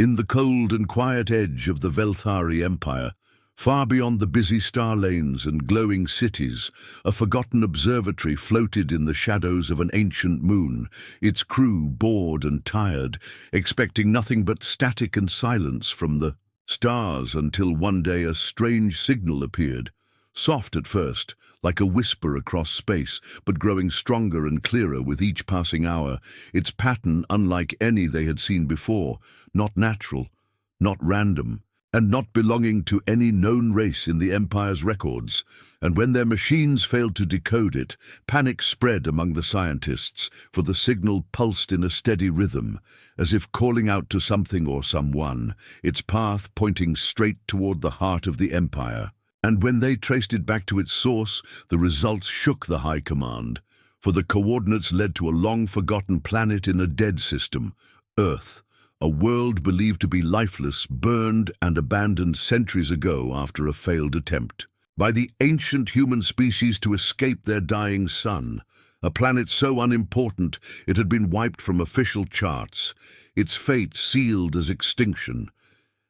In the cold and quiet edge of the Velthari Empire, far beyond the busy star lanes and glowing cities, a forgotten observatory floated in the shadows of an ancient moon, its crew bored and tired, expecting nothing but static and silence from the stars until one day a strange signal appeared. Soft at first, like a whisper across space, but growing stronger and clearer with each passing hour, its pattern unlike any they had seen before, not natural, not random, and not belonging to any known race in the Empire's records. And when their machines failed to decode it, panic spread among the scientists, for the signal pulsed in a steady rhythm, as if calling out to something or someone, its path pointing straight toward the heart of the Empire. And when they traced it back to its source, the results shook the High Command, for the coordinates led to a long-forgotten planet in a dead system, Earth, a world believed to be lifeless, burned and abandoned centuries ago after a failed attempt by the ancient human species to escape their dying sun, a planet so unimportant it had been wiped from official charts, its fate sealed as extinction.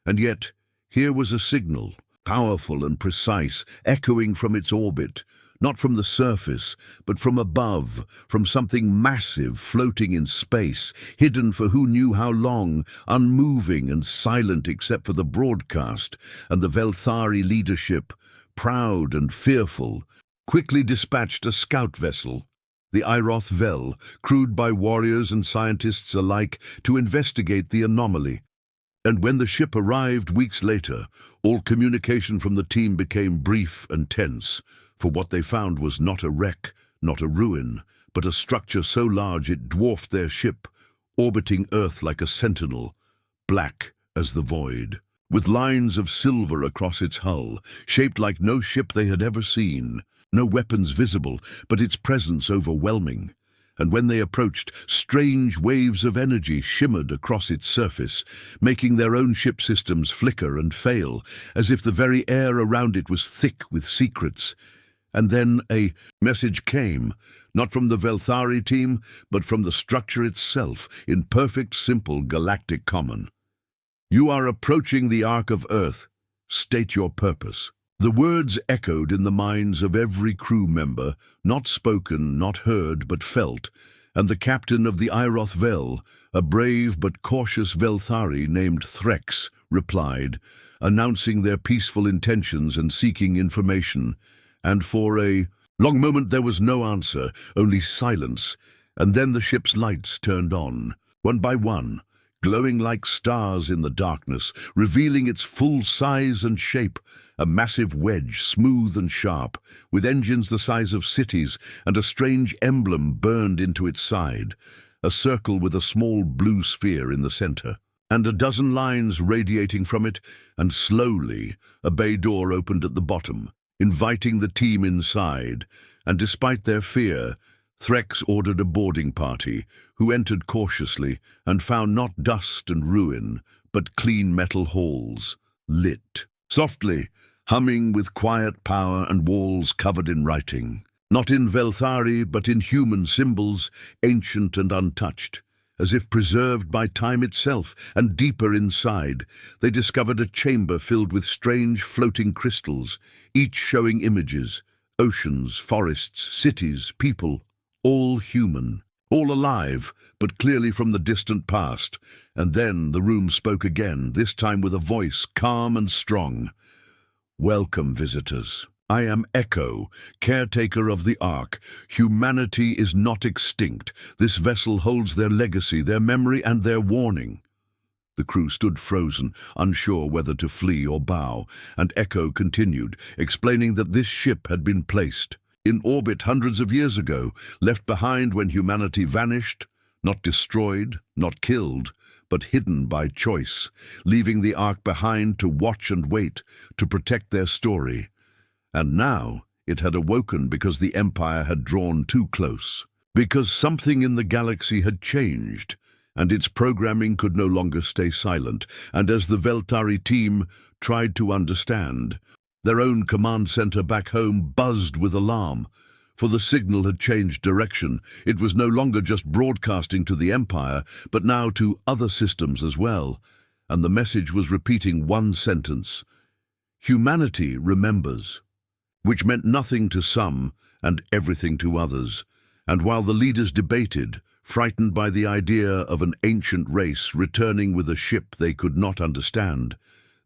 And yet, here was a signal, powerful and precise, echoing from its orbit, not from the surface, but from above, from something massive floating in space, hidden for who knew how long, unmoving and silent except for the broadcast, and the Velthari leadership, proud and fearful, quickly dispatched a scout vessel, the Iroth Vel, crewed by warriors and scientists alike, to investigate the anomaly. And when the ship arrived weeks later, all communication from the team became brief and tense, for what they found was not a wreck, not a ruin, but a structure so large it dwarfed their ship, orbiting Earth like a sentinel, black as the void, with lines of silver across its hull, shaped like no ship they had ever seen, no weapons visible, but its presence overwhelming. And when they approached, strange waves of energy shimmered across its surface, making their own ship systems flicker and fail, as if the very air around it was thick with secrets. And then a message came, not from the Velthari team, but from the structure itself, in perfect, simple galactic common. "You are approaching the arc of Earth. State your purpose." The words echoed in the minds of every crew member, not spoken, not heard, but felt, and the captain of the Iroth Vel, a brave but cautious Velthari named Threx, replied, announcing their peaceful intentions and seeking information. And for a long moment there was no answer, only silence, and then the ship's lights turned on, one by one, glowing like stars in the darkness, revealing its full size and shape, a massive wedge, smooth and sharp, with engines the size of cities and a strange emblem burned into its side, a circle with a small blue sphere in the center, and a dozen lines radiating from it, and slowly a bay door opened at the bottom, inviting the team inside, and despite their fear, Threx ordered a boarding party, who entered cautiously and found not dust and ruin, but clean metal halls, lit, softly, humming with quiet power and walls covered in writing, not in Velthari but in human symbols, ancient and untouched. As if preserved by time itself, and deeper inside, they discovered a chamber filled with strange floating crystals, each showing images, oceans, forests, cities, people, all human, all alive, but clearly from the distant past. And then the room spoke again, this time with a voice calm and strong. "Welcome, visitors. I am Echo, caretaker of the Ark. Humanity is not extinct. This vessel holds their legacy, their memory, and their warning." The crew stood frozen, unsure whether to flee or bow, and Echo continued, explaining that this ship had been placed in orbit hundreds of years ago, left behind when humanity vanished, not destroyed, not killed, but hidden by choice, leaving the Ark behind to watch and wait, to protect their story. And now it had awoken because the Empire had drawn too close, because something in the galaxy had changed, and its programming could no longer stay silent. And as the Velthari team tried to understand, their own command center back home buzzed with alarm, for the signal had changed direction. It was no longer just broadcasting to the Empire, but now to other systems as well. and the message was repeating one sentence: "Humanity remembers," which meant nothing to some and everything to others. And while the leaders debated, frightened by the idea of an ancient race returning with a ship they could not understand,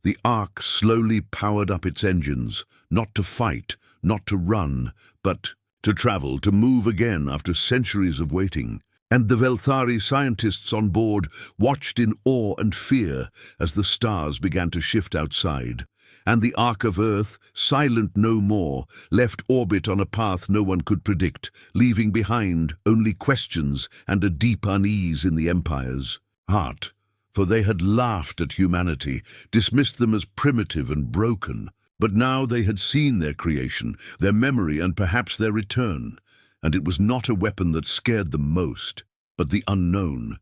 the Ark slowly powered up its engines, not to fight, not to run, but to travel, to move again after centuries of waiting. And the Velthari scientists on board watched in awe and fear as the stars began to shift outside. And the arc of Earth, silent no more, left orbit on a path no one could predict, leaving behind only questions and a deep unease in the Empire's heart. For they had laughed at humanity, dismissed them as primitive and broken. But now they had seen their creation, their memory, and perhaps their return. And it was not a weapon that scared them most, but the unknown,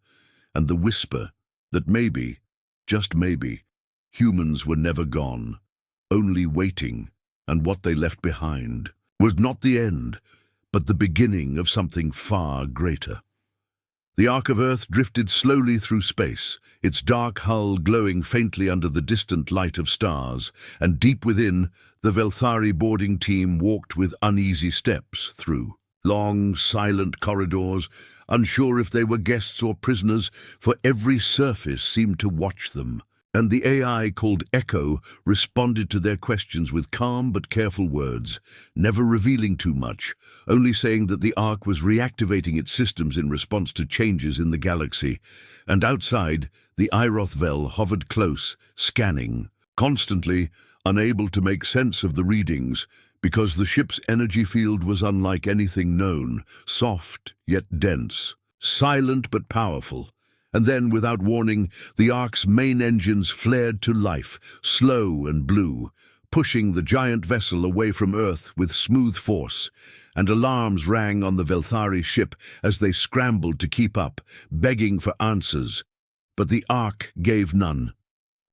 and the whisper that maybe, just maybe, humans were never gone, only waiting, and what they left behind was not the end, but the beginning of something far greater. The Ark of Earth drifted slowly through space, its dark hull glowing faintly under the distant light of stars, and deep within, the Velthari boarding team walked with uneasy steps through long, silent corridors, unsure if they were guests or prisoners, for every surface seemed to watch them. And the AI called Echo responded to their questions with calm but careful words, never revealing too much, only saying that the Ark was reactivating its systems in response to changes in the galaxy. And outside, the Irothvel hovered close, scanning, constantly, unable to make sense of the readings, because the ship's energy field was unlike anything known, soft yet dense, silent but powerful. And then, without warning, the Ark's main engines flared to life, slow and blue, pushing the giant vessel away from Earth with smooth force, and alarms rang on the Velthari ship as they scrambled to keep up, begging for answers. But the Ark gave none.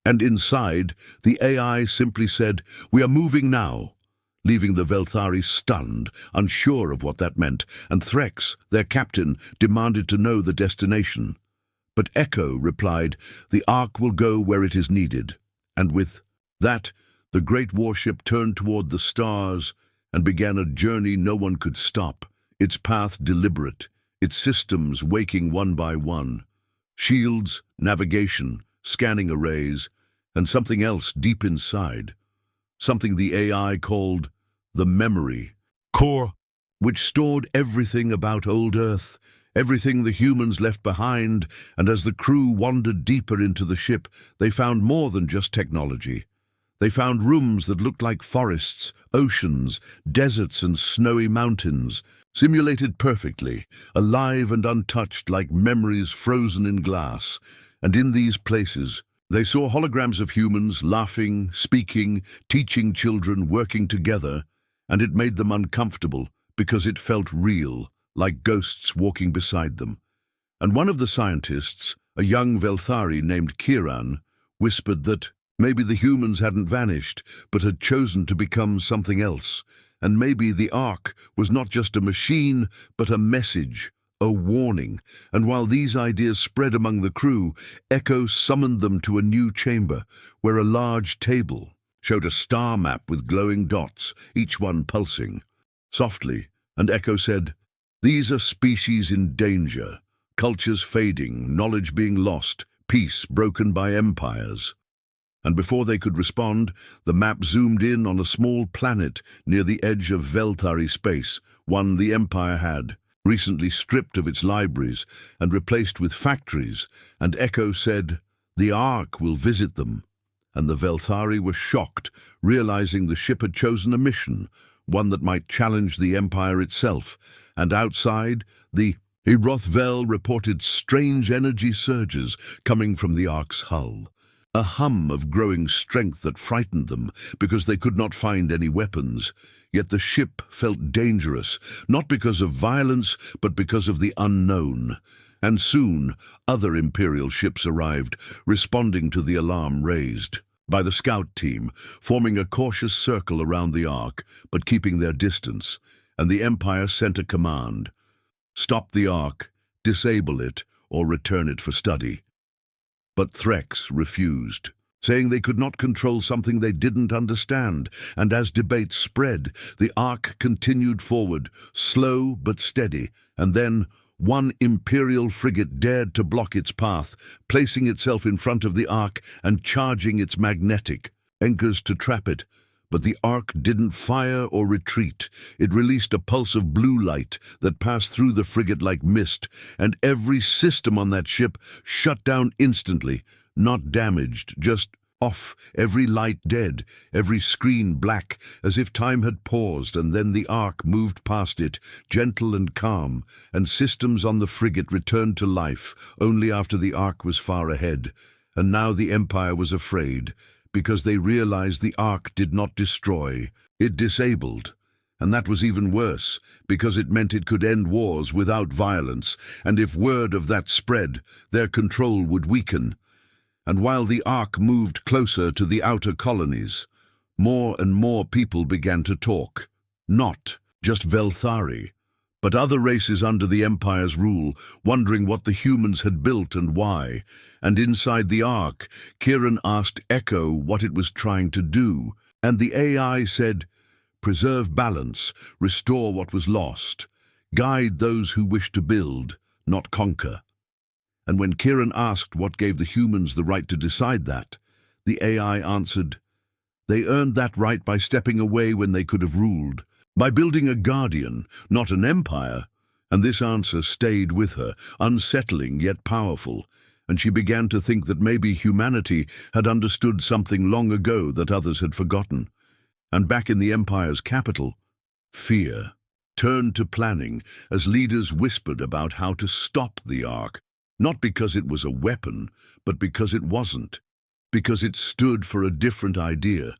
And inside, the AI simply said, "We are moving now," leaving the Velthari stunned, unsure of what that meant, and Threx, their captain, demanded to know the destination. But Echo replied, "The Ark will go where it is needed." And with that, the great warship turned toward the stars and began a journey no one could stop, its path deliberate, its systems waking one by one. Shields, navigation, scanning arrays, and something else deep inside. Something the AI called the memory core, which stored everything about old Earth, everything the humans left behind. And as the crew wandered deeper into the ship, they found more than just technology. They found rooms that looked like forests, oceans, deserts and snowy mountains, simulated perfectly, alive and untouched like memories frozen in glass. And in these places, they saw holograms of humans laughing, speaking, teaching children, working together, and it made them uncomfortable because it felt real, like ghosts walking beside them. And one of the scientists, a young Velthari named Kiran, whispered that maybe the humans hadn't vanished, but had chosen to become something else, and maybe the Ark was not just a machine, but a message, a warning. And while these ideas spread among the crew, Echo summoned them to a new chamber, where a large table showed a star map with glowing dots, each one pulsing. Softly, and Echo said, "These are species in danger, cultures fading, knowledge being lost, peace broken by empires." And before they could respond, the map zoomed in on a small planet near the edge of Velthari space, one the Empire had, recently stripped of its libraries and replaced with factories, and Echo said, "The Ark will visit them." And the Velthari were shocked, realizing the ship had chosen a mission, one that might challenge the Empire itself. And outside, the Irothvel reported strange energy surges coming from the Ark's hull, a hum of growing strength that frightened them because they could not find any weapons. Yet the ship felt dangerous, not because of violence, but because of the unknown. And soon, other Imperial ships arrived, responding to the alarm raised by the scout team, forming a cautious circle around the Ark, but keeping their distance. And the Empire sent a command: "Stop the Ark, disable it, or return it for study." But Threx refused, saying they could not control something they didn't understand, and as debates spread, the Ark continued forward, slow but steady, and then one Imperial frigate dared to block its path, placing itself in front of the Ark and charging its magnetic anchors to trap it. But the Ark didn't fire or retreat. It released a pulse of blue light that passed through the frigate like mist, and every system on that ship shut down instantly, not damaged, just off, every light dead, every screen black, as if time had paused, and then the Ark moved past it, gentle and calm, and systems on the frigate returned to life only after the Ark was far ahead. And now the Empire was afraid, because they realized the Ark did not destroy, it disabled. And that was even worse, because it meant it could end wars without violence, and if word of that spread, their control would weaken. And while the Ark moved closer to the outer colonies, more and more people began to talk. Not just Velthari, but other races under the Empire's rule, wondering what the humans had built and why. And inside the Ark, Kieran asked Echo what it was trying to do, and the AI said, "Preserve balance, restore what was lost, guide those who wish to build, not conquer." And when Kieran asked what gave the humans the right to decide that, the AI answered, "They earned that right by stepping away when they could have ruled, by building a guardian, not an empire." And this answer stayed with her, unsettling yet powerful, and she began to think that maybe humanity had understood something long ago that others had forgotten. And back in the Empire's capital, fear turned to planning as leaders whispered about how to stop the Ark, not because it was a weapon, but because it wasn't, because it stood for a different idea,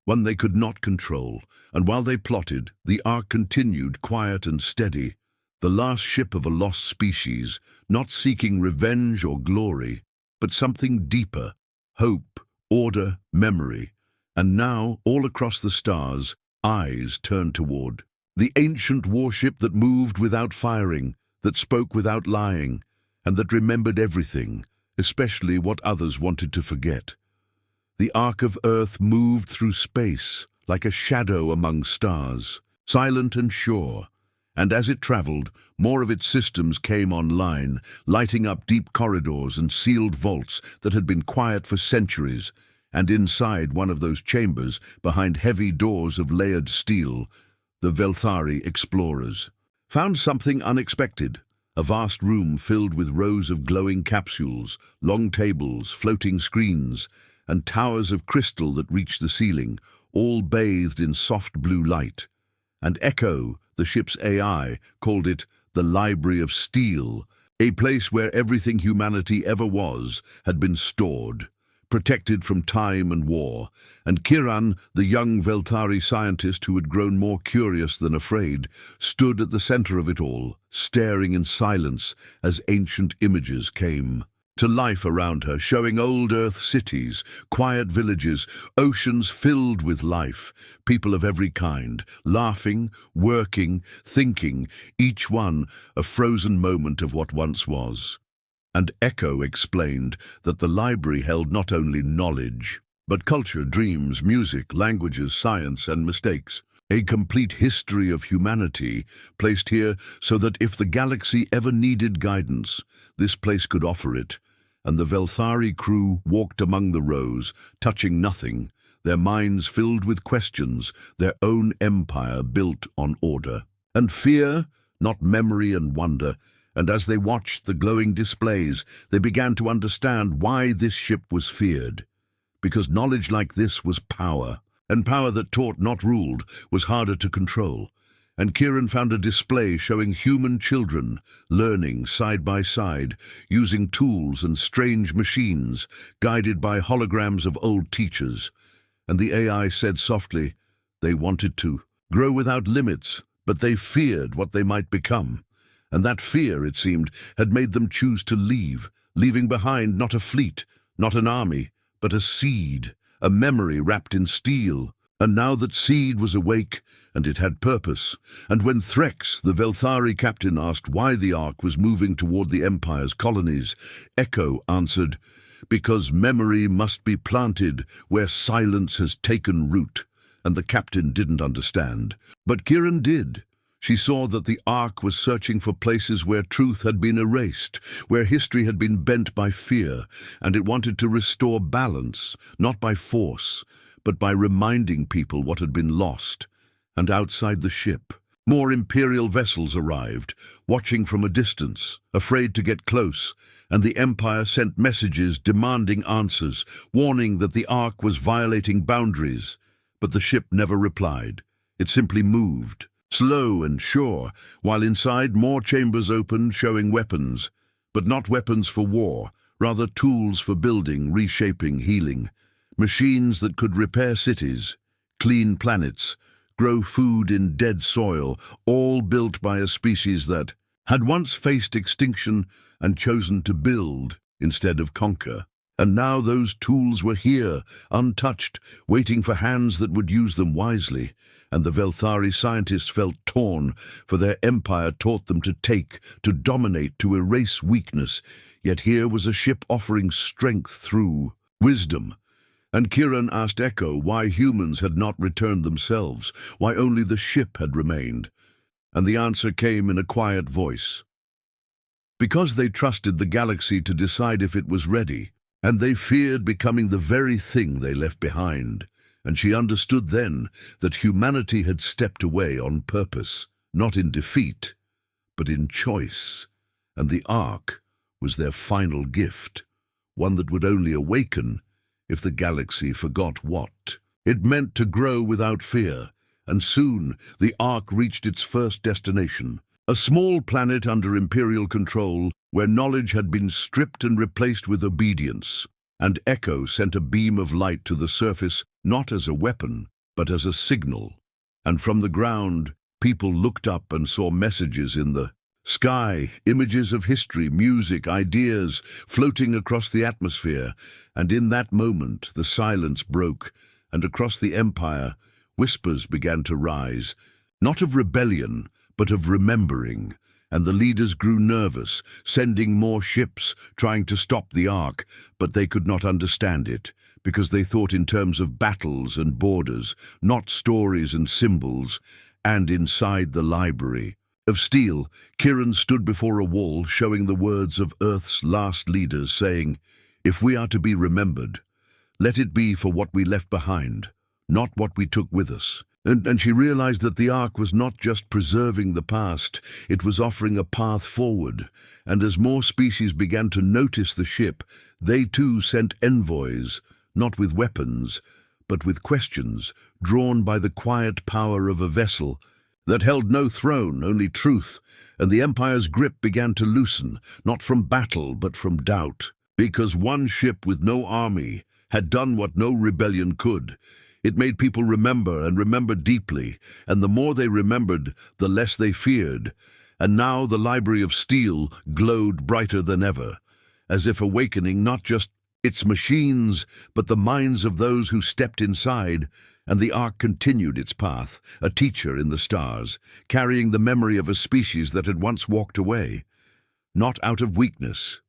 one they could not control. And while they plotted, the Ark continued quiet and steady, the last ship of a lost species, not seeking revenge or glory, but something deeper, hope, order, memory. And now, all across the stars, eyes turned toward the ancient warship that moved without firing, that spoke without lying, and that remembered everything, especially what others wanted to forget. The Ark of Earth moved through space, like a shadow among stars, silent and sure, and as it traveled, more of its systems came online, lighting up deep corridors and sealed vaults that had been quiet for centuries. And inside one of those chambers, behind heavy doors of layered steel, the Velthari explorers found something unexpected. A vast room filled with rows of glowing capsules, long tables, floating screens, and towers of crystal that reached the ceiling, all bathed in soft blue light. And Echo, the ship's AI, called it the Library of Steel, a place where everything humanity ever was had been stored, protected from time and war. And Kieran, the young Velthari scientist who had grown more curious than afraid, stood at the center of it all, staring in silence as ancient images came to life around her, showing old Earth cities, quiet villages, oceans filled with life, people of every kind, laughing, working, thinking, each one a frozen moment of what once was. And Echo explained that the library held not only knowledge, but culture, dreams, music, languages, science, and mistakes. A complete history of humanity placed here so that if the galaxy ever needed guidance, this place could offer it. And the Velthari crew walked among the rows, touching nothing, their minds filled with questions, their own empire built on order. And fear, not memory and wonder. And as they watched the glowing displays, they began to understand why this ship was feared. Because knowledge like this was power, and power that taught, not ruled, was harder to control. And Kieran found a display showing human children learning side by side, using tools and strange machines, guided by holograms of old teachers. And the AI said softly, they wanted to grow without limits, but they feared what they might become. And that fear, it seemed, had made them choose to leave, leaving behind not a fleet, not an army, but a seed, a memory wrapped in steel. And now that seed was awake, and it had purpose, and when Threx, the Velthari captain, asked why the Ark was moving toward the Empire's colonies, Echo answered, because memory must be planted where silence has taken root. And the captain didn't understand. But Kieran did. She saw that the Ark was searching for places where truth had been erased, where history had been bent by fear, and it wanted to restore balance, not by force, but by reminding people what had been lost. And outside the ship, more Imperial vessels arrived, watching from a distance, afraid to get close, and the Empire sent messages demanding answers, warning that the Ark was violating boundaries. But the ship never replied. It simply moved, slow and sure, while inside more chambers opened showing weapons, but not weapons for war, rather tools for building, reshaping, healing. Machines that could repair cities, clean planets, grow food in dead soil, all built by a species that had once faced extinction and chosen to build instead of conquer. And now those tools were here, untouched, waiting for hands that would use them wisely. And the Velthari scientists felt torn, for their empire taught them to take, to dominate, to erase weakness. Yet here was a ship offering strength through wisdom. And Kieran asked Echo why humans had not returned themselves, why only the ship had remained. And the answer came in a quiet voice. Because they trusted the galaxy to decide if it was ready. And they feared becoming the very thing they left behind. And she understood then that humanity had stepped away on purpose, not in defeat, but in choice. And the Ark was their final gift, one that would only awaken if the galaxy forgot what. It meant to grow without fear, and soon the Ark reached its first destination, a small planet under Imperial control where knowledge had been stripped and replaced with obedience. And Echo sent a beam of light to the surface, not as a weapon, but as a signal. And from the ground, people looked up and saw messages in the sky, images of history, music, ideas floating across the atmosphere. And in that moment, the silence broke, and across the Empire, whispers began to rise, not of rebellion, but of remembering. And the leaders grew nervous, sending more ships, trying to stop the Ark, but they could not understand it, because they thought in terms of battles and borders, not stories and symbols. And inside the library of steel, Kieran stood before a wall showing the words of Earth's last leaders, saying, "If we are to be remembered, let it be for what we left behind, not what we took with us." And she realized that the Ark was not just preserving the past, it was offering a path forward. And as more species began to notice the ship, they too sent envoys, not with weapons, but with questions, drawn by the quiet power of a vessel that held no throne, only truth. And the Empire's grip began to loosen, not from battle, but from doubt. Because one ship with no army had done what no rebellion could. It made people remember and remember deeply, and the more they remembered, the less they feared. And now the Library of Steel glowed brighter than ever, as if awakening not just its machines, but the minds of those who stepped inside. And the Ark continued its path, a teacher in the stars, carrying the memory of a species that had once walked away, not out of weakness,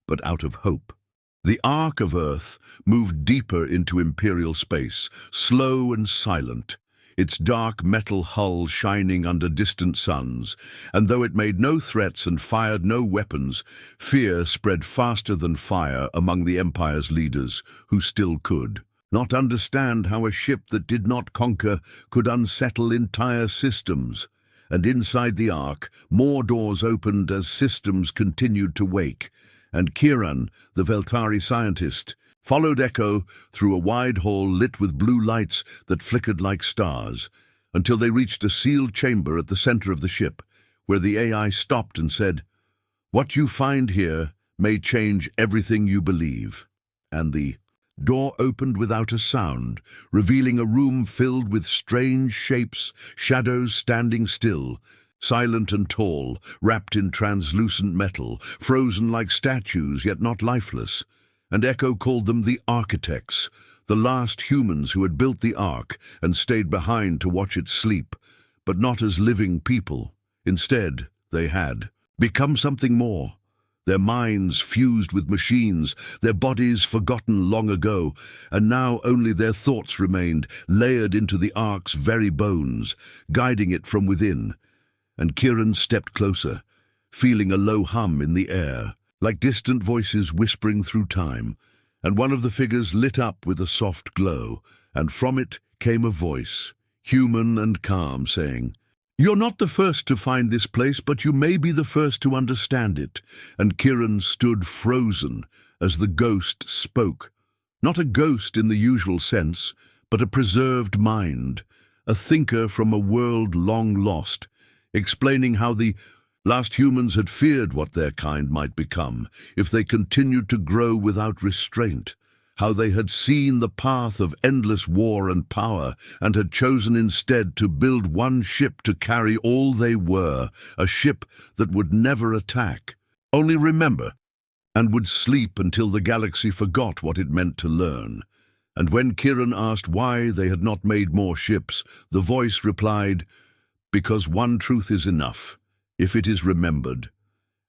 but out of hope. The Ark of Earth moved deeper into Imperial space, slow and silent, its dark metal hull shining under distant suns. And though it made no threats and fired no weapons, fear spread faster than fire among the Empire's leaders, who still could not understand how a ship that did not conquer could unsettle entire systems. And inside the Ark, more doors opened as systems continued to wake. And Kieran, the Velthari scientist, followed Echo through a wide hall lit with blue lights that flickered like stars, until they reached a sealed chamber at the center of the ship, where the AI stopped and said, "What you find here may change everything you believe." And the door opened without a sound, revealing a room filled with strange shapes, shadows standing still, silent and tall, wrapped in translucent metal, frozen like statues yet not lifeless. And Echo called them the architects, the last humans who had built the Ark and stayed behind to watch it sleep, but not as living people. Instead, they had become something more. their minds fused with machines, their bodies forgotten long ago, and now only their thoughts remained, layered into the Ark's very bones, guiding it from within. And Kieran stepped closer, feeling a low hum in the air, like distant voices whispering through time, and one of the figures lit up with a soft glow, and from it came a voice, human and calm, saying, "You're not the first to find this place, but you may be the first to understand it." And Kieran stood frozen as the ghost spoke. Not a ghost in the usual sense, but a preserved mind, a thinker from a world long lost, explaining how the last humans had feared what their kind might become if they continued to grow without restraint, how they had seen the path of endless war and power and had chosen instead to build one ship to carry all they were, a ship that would never attack, only remember, and would sleep until the galaxy forgot what it meant to learn. And when Kieran asked why they had not made more ships, the voice replied, "Because one truth is enough, if it is remembered."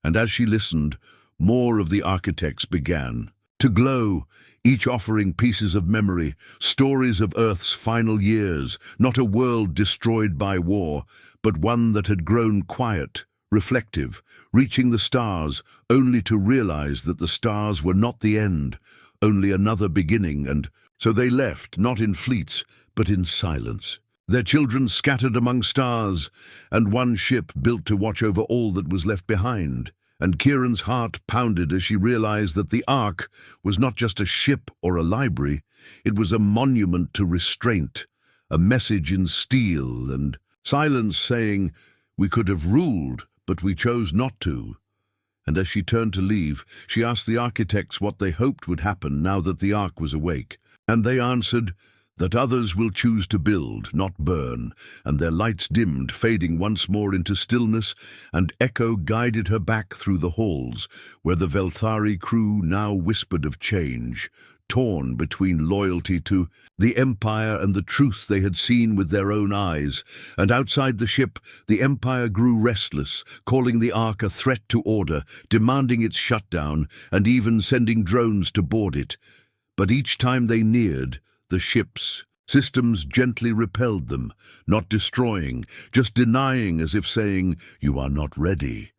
And as she listened, more of the architects began to glow, each offering pieces of memory, stories of Earth's final years, not a world destroyed by war, but one that had grown quiet, reflective, reaching the stars, only to realize that the stars were not the end, only another beginning. And so they left, not in fleets, but in silence, their children scattered among stars, and one ship built to watch over all that was left behind. And Kieran's heart pounded as she realized that the Ark was not just a ship or a library, it was a monument to restraint, a message in steel and silence saying, "We could have ruled, but we chose not to." And as she turned to leave, she asked the architects what they hoped would happen now that the Ark was awake. And they answered, that others will choose to build, not burn, and their lights dimmed, fading once more into stillness, and Echo guided her back through the halls, where the Velthari crew now whispered of change, torn between loyalty to the Empire and the truth they had seen with their own eyes. And outside the ship, the Empire grew restless, calling the Ark a threat to order, demanding its shutdown, and even sending drones to board it. But each time they neared, the ship's systems gently repelled them, not destroying, just denying, as if saying, "You are not ready."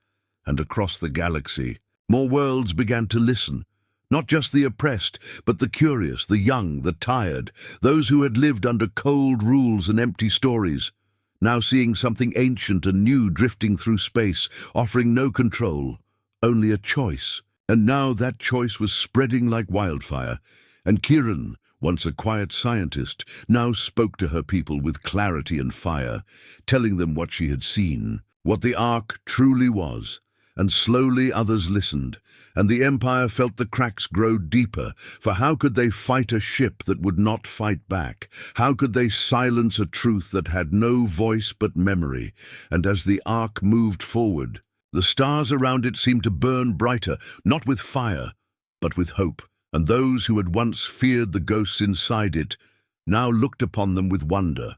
And across the galaxy, more worlds began to listen, not just the oppressed, but the curious, the young, the tired, those who had lived under cold rules and empty stories, now seeing something ancient and new drifting through space, offering no control, only a choice. And now that choice was spreading like wildfire, and Kieran, once a quiet scientist, now spoke to her people with clarity and fire, telling them what she had seen, what the Ark truly was. And slowly others listened, and the Empire felt the cracks grow deeper, for how could they fight a ship that would not fight back? How could they silence a truth that had no voice but memory? And as the Ark moved forward, the stars around it seemed to burn brighter, not with fire, but with hope. And those who had once feared the ghosts inside it now looked upon them with wonder,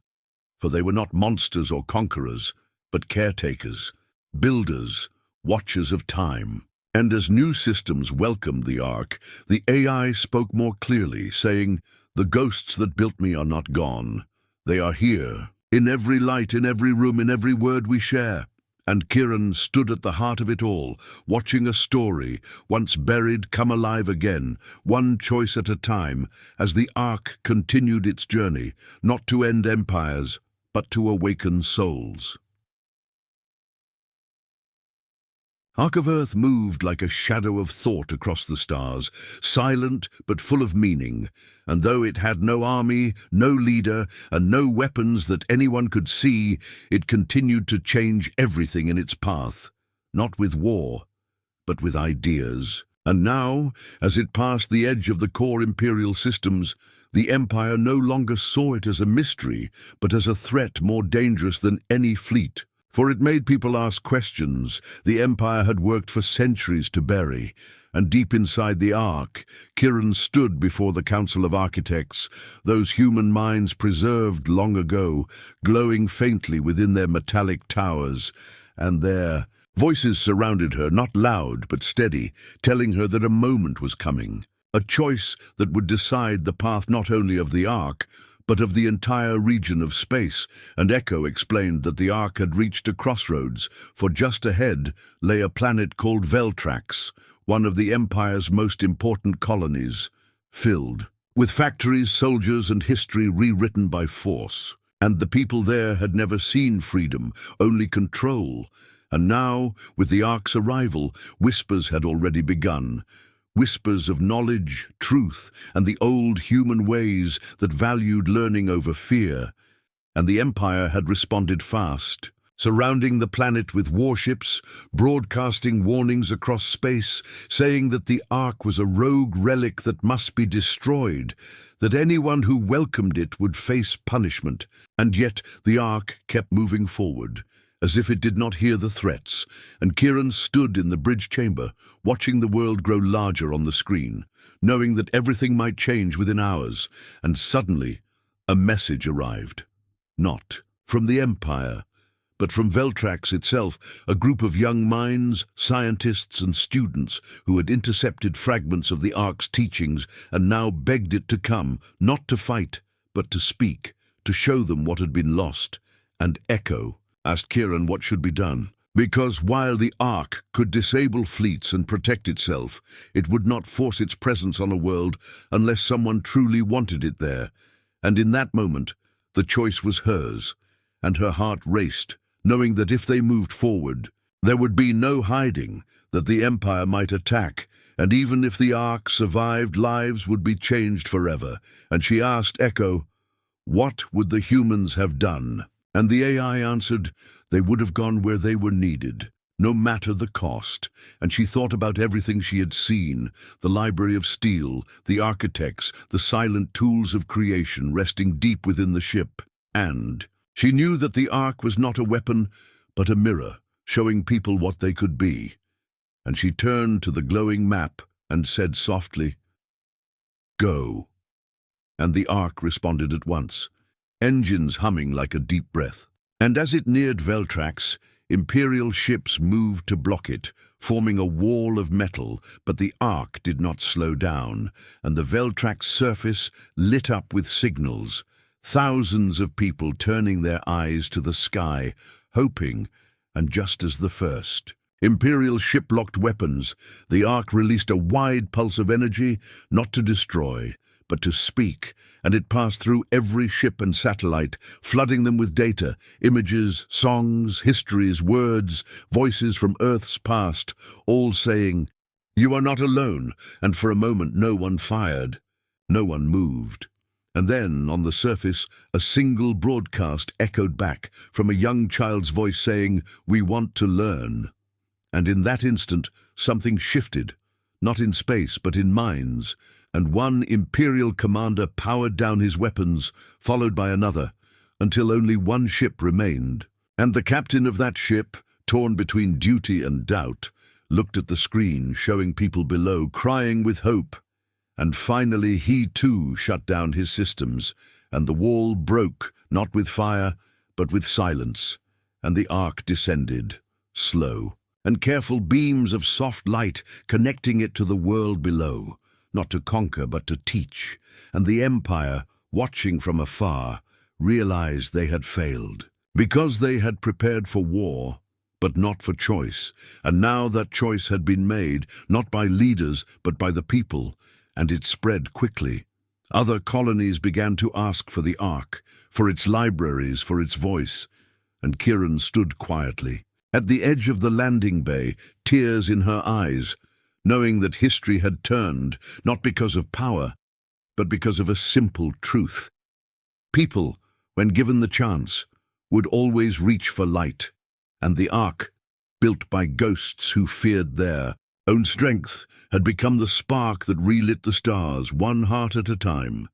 for they were not monsters or conquerors, but caretakers, builders, watchers of time. And as new systems welcomed the Ark, the AI spoke more clearly, saying, "The ghosts that built me are not gone. They are here, in every light, in every room, in every word we share." And Kieran stood at the heart of it all, watching a story, once buried, come alive again, one choice at a time, as the Ark continued its journey, not to end empires, but to awaken souls. Ark of Earth moved like a shadow of thought across the stars, silent but full of meaning, and though it had no army, no leader, and no weapons that anyone could see, it continued to change everything in its path, not with war, but with ideas. And now, as it passed the edge of the core imperial systems, the Empire no longer saw it as a mystery, but as a threat more dangerous than any fleet. For it made people ask questions the Empire had worked for centuries to bury, and deep inside the Ark, Kieran stood before the Council of Architects, those human minds preserved long ago, glowing faintly within their metallic towers, and there, Voices surrounded her, not loud but steady, telling her that a moment was coming, a choice that would decide the path not only of the Ark, but of the entire region of space. And Echo explained that the Ark had reached a crossroads, for just ahead lay a planet called Veltrax, one of the Empire's most important colonies, filled with factories, soldiers, and history rewritten by force. And the people there had never seen freedom, only control. And now, with the Ark's arrival, whispers had already begun. Whispers of knowledge, truth, and the old human ways that valued learning over fear. And the Empire had responded fast, surrounding the planet with warships, broadcasting warnings across space, saying that the Ark was a rogue relic that must be destroyed, that anyone who welcomed it would face punishment. And yet the Ark kept moving forward, as if it did not hear the threats, and Kieran stood in the bridge chamber, watching the world grow larger on the screen, knowing that everything might change within hours. And suddenly, a message arrived. Not from the Empire, but from Veltrax itself, a group of young minds, scientists and students who had intercepted fragments of the Ark's teachings and now begged it to come, not to fight, but to speak, to show them what had been lost. And Echo asked Kieran what should be done, because while the Ark could disable fleets and protect itself, it would not force its presence on a world unless someone truly wanted it there. And in that moment, the choice was hers, and her heart raced, knowing that if they moved forward, there would be no hiding, that the Empire might attack, and even if the Ark survived, lives would be changed forever. And she asked Echo, what would the humans have done? And the AI answered, they would have gone where they were needed, no matter the cost. And she thought about everything she had seen, the library of steel, the architects, the silent tools of creation resting deep within the ship. And she knew that the Ark was not a weapon, but a mirror, showing people what they could be. And she turned to the glowing map and said softly, go. And the Ark responded at once, engines humming like a deep breath. And as it neared Veltrax, Imperial ships moved to block it, forming a wall of metal, but the Ark did not slow down, and the Veltrax surface lit up with signals, thousands of people turning their eyes to the sky, hoping. And just as the first Imperial ship locked weapons, the Ark released a wide pulse of energy, not to destroy, but to speak, and it passed through every ship and satellite, flooding them with data, images, songs, histories, words, voices from Earth's past, all saying, you are not alone. And for a moment no one fired, no one moved. And then, on the surface, a single broadcast echoed back from a young child's voice saying, we want to learn. And in that instant, something shifted, not in space but in minds, and one Imperial commander powered down his weapons, followed by another, until only one ship remained. And the captain of that ship, torn between duty and doubt, looked at the screen, showing people below, crying with hope. And finally he too shut down his systems, and the wall broke, not with fire, but with silence, and the Ark descended, slow, and careful beams of soft light connecting it to the world below. Not to conquer, but to teach. And the Empire, watching from afar, realized they had failed, because they had prepared for war, but not for choice. And now that choice had been made, not by leaders, but by the people, and it spread quickly. Other colonies began to ask for the Ark, for its libraries, for its voice. And Kieran stood quietly, at the edge of the landing bay, tears in her eyes, knowing that history had turned, not because of power, but because of a simple truth. People, when given the chance, would always reach for light, and the Ark, built by ghosts who feared their own strength, had become the spark that relit the stars, one heart at a time.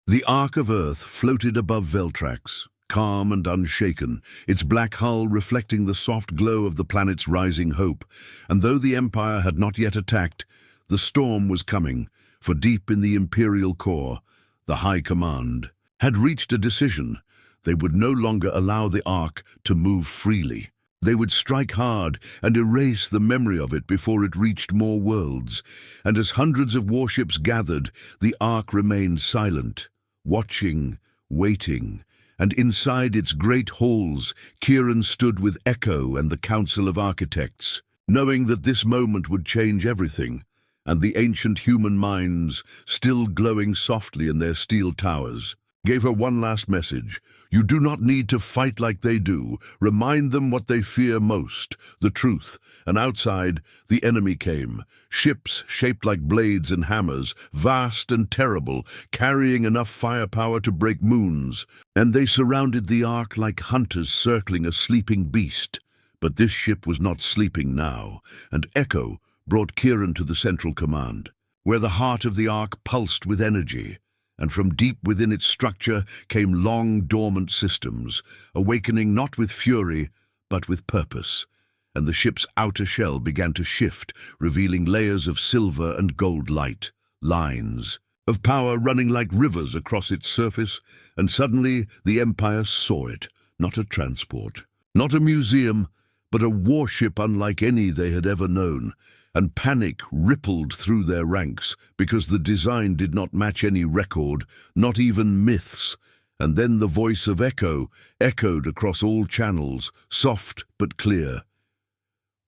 The Ark of Earth floated above Veltrax, calm and unshaken, its black hull reflecting the soft glow of the planet's rising hope. And though the Empire had not yet attacked, the storm was coming, for deep in the Imperial core, the High Command had reached a decision. They would no longer allow the Ark to move freely. They would strike hard and erase the memory of it before it reached more worlds. And as hundreds of warships gathered, the Ark remained silent, watching, waiting. And inside its great halls, Kieran stood with Echo and the Council of Architects, knowing that this moment would change everything, and the ancient human minds, still glowing softly in their steel towers, gave her one last message. You do not need to fight like they do. Remind them what they fear most, the truth. And outside, the enemy came. Ships shaped like blades and hammers, vast and terrible, carrying enough firepower to break moons. And they surrounded the Ark like hunters circling a sleeping beast. But this ship was not sleeping now, and Echo brought Kieran to the central command, where the heart of the Ark pulsed with energy. And from deep within its structure came long dormant systems, awakening not with fury, but with purpose. And the ship's outer shell began to shift, revealing layers of silver and gold light, lines of power running like rivers across its surface. And suddenly the Empire saw it, not a transport, not a museum, but a warship unlike any they had ever known. And panic rippled through their ranks, because the design did not match any record, not even myths. And then the voice of Echo echoed across all channels, soft but clear.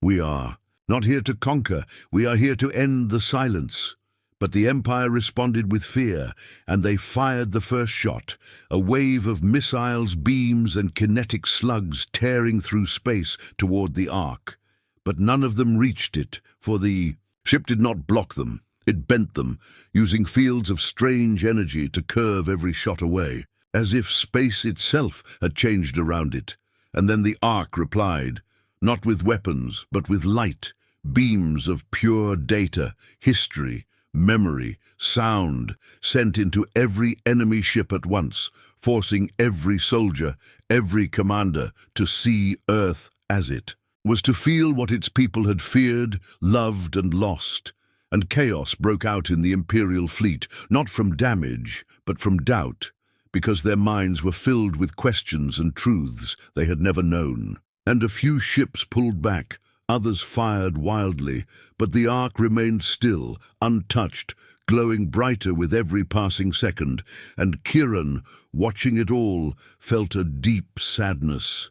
We are not here to conquer, we are here to end the silence. But the Empire responded with fear, and they fired the first shot, a wave of missiles, beams, and kinetic slugs tearing through space toward the Ark. But none of them reached it, for the ship did not block them. It bent them, using fields of strange energy to curve every shot away, as if space itself had changed around it. And then the Ark replied, not with weapons, but with light, beams of pure data, history, memory, sound, sent into every enemy ship at once, forcing every soldier, every commander to see Earth as it was, to feel what its people had feared, loved, and lost. And chaos broke out in the Imperial fleet, not from damage, but from doubt, because their minds were filled with questions and truths they had never known. And a few ships pulled back, others fired wildly, but the Ark remained still, untouched, glowing brighter with every passing second. And Kieran, watching it all, felt a deep sadness.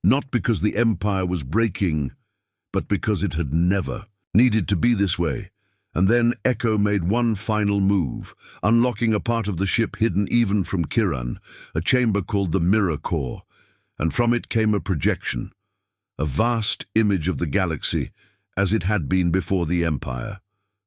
Not because the Empire was breaking, but because it had never needed to be this way. And then Echo made one final move, unlocking a part of the ship hidden even from Kieran, a chamber called the Mirror Core. And from it came a projection, a vast image of the galaxy as it had been before the Empire,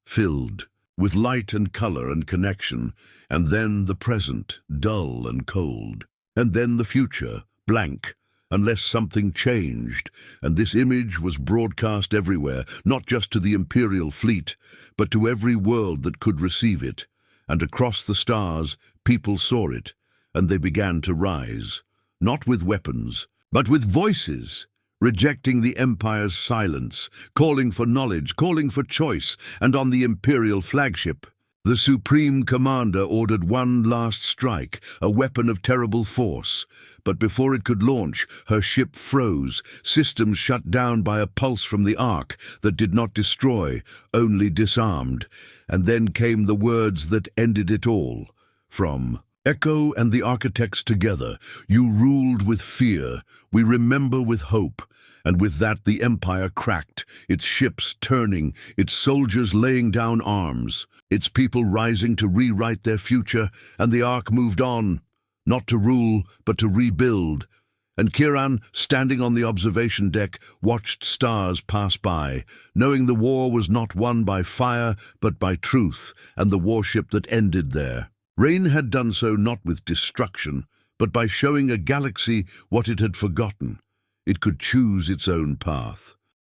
filled with light and color and connection, and then the present, dull and cold, and then the future, blank, unless something changed. And this image was broadcast everywhere, not just to the Imperial fleet, but to every world that could receive it. And across the stars, people saw it, and they began to rise, not with weapons, but with voices, rejecting the Empire's silence, calling for knowledge, calling for choice. And on the Imperial flagship, the Supreme Commander ordered one last strike, a weapon of terrible force. But before it could launch, her ship froze, systems shut down by a pulse from the Ark that did not destroy, only disarmed. And then came the words that ended it all. From Echo and the Architects together, you ruled with fear, we remember with hope. And with that the Empire cracked, its ships turning, its soldiers laying down arms, its people rising to rewrite their future, and the Ark moved on, not to rule, but to rebuild. And Kieran, standing on the observation deck, watched stars pass by, knowing the war was not won by fire, but by truth, and the warship that ended there. Rain had done so not with destruction, but by showing a galaxy what it had forgotten. It could choose its own path.